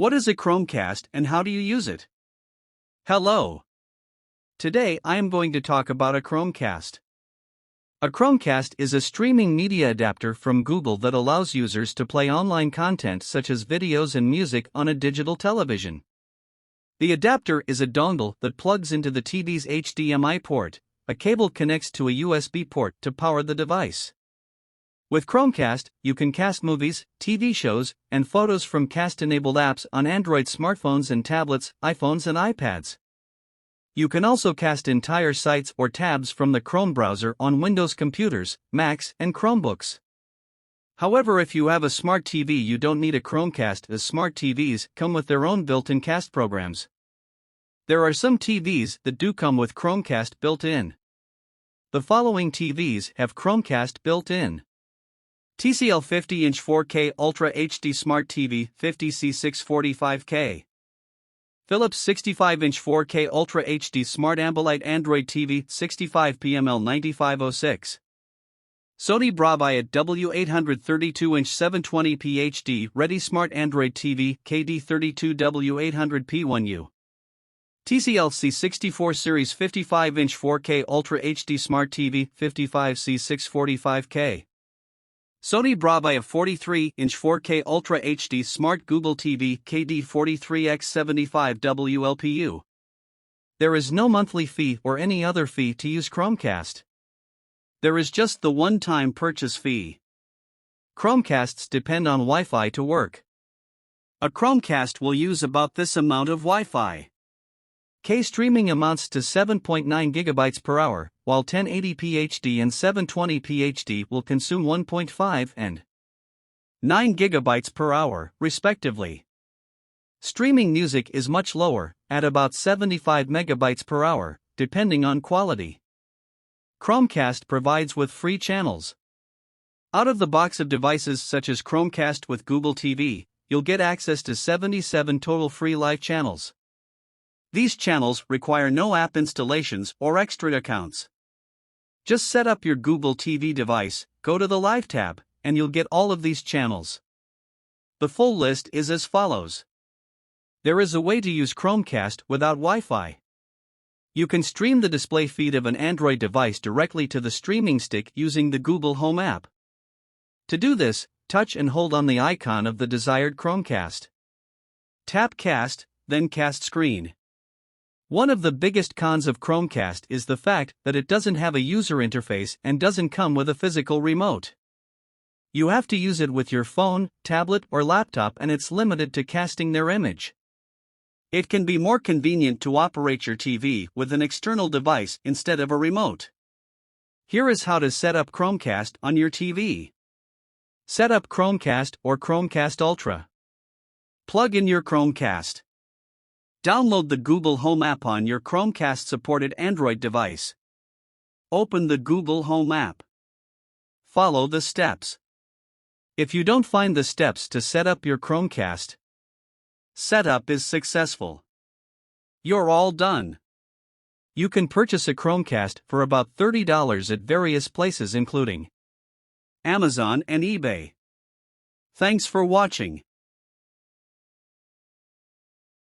What is a Chromecast and how do you use it? Hello. Today I am going to talk about a Chromecast. A Chromecast is a streaming media adapter from Google that allows users to play online content such as videos and music on a digital television. The adapter is a dongle that plugs into the TV's HDMI port. A cable connects to a USB port to power the device. With Chromecast, you can cast movies, TV shows, and photos from cast-enabled apps on Android smartphones and tablets, iPhones and iPads. You can also cast entire sites or tabs from the Chrome browser on Windows computers, Macs, and Chromebooks. However, if you have a smart TV, you don't need a Chromecast, as smart TVs come with their own built-in cast programs. There are some TVs that do come with Chromecast built in. The following TVs have Chromecast built in: TCL 50-inch 4K Ultra HD Smart TV 50C645K, Philips 65-inch 4K Ultra HD Smart AMOLED Android TV 65PML9506, Sony Bravia W832-inch 720p HD Ready Smart Android TV KD32W800P1U, TCL C64 Series 55-inch 4K Ultra HD Smart TV 55C645K, Sony Bravia 43-inch 4K Ultra HD Smart Google TV KD43X75WLPU. There is no monthly fee or any other fee to use Chromecast. There is just the one-time purchase fee. Chromecasts depend on Wi-Fi to work. A Chromecast will use about this amount of Wi-Fi. Streaming amounts to 7.9 GB per hour, while 1080p HD and 720p HD will consume 1.5 and 9 GB per hour, respectively. Streaming music is much lower, at about 75 MB per hour, depending on quality. Chromecast provides with free channels. Out of the box of devices such as Chromecast with Google TV, you'll get access to 77 total free live channels. These channels require no app installations or extra accounts. Just set up your Google TV device, go to the Live tab, and you'll get all of these channels. The full list is as follows. There is a way to use Chromecast without Wi-Fi. You can stream the display feed of an Android device directly to the streaming stick using the Google Home app. To do this, touch and hold on the icon of the desired Chromecast. Tap Cast, then Cast Screen. One of the biggest cons of Chromecast is the fact that it doesn't have a user interface and doesn't come with a physical remote. You have to use it with your phone, tablet, or laptop, and it's limited to casting their image. It can be more convenient to operate your TV with an external device instead of a remote. Here is how to set up Chromecast on your TV. Set up Chromecast or Chromecast Ultra. Plug in your Chromecast. Download the Google Home app on your Chromecast-supported Android device. Open the Google Home app. Follow the steps. If you don't find the steps to set up your Chromecast, setup is successful. You're all done. You can purchase a Chromecast for about $30 at various places including Amazon and eBay. Thanks for watching.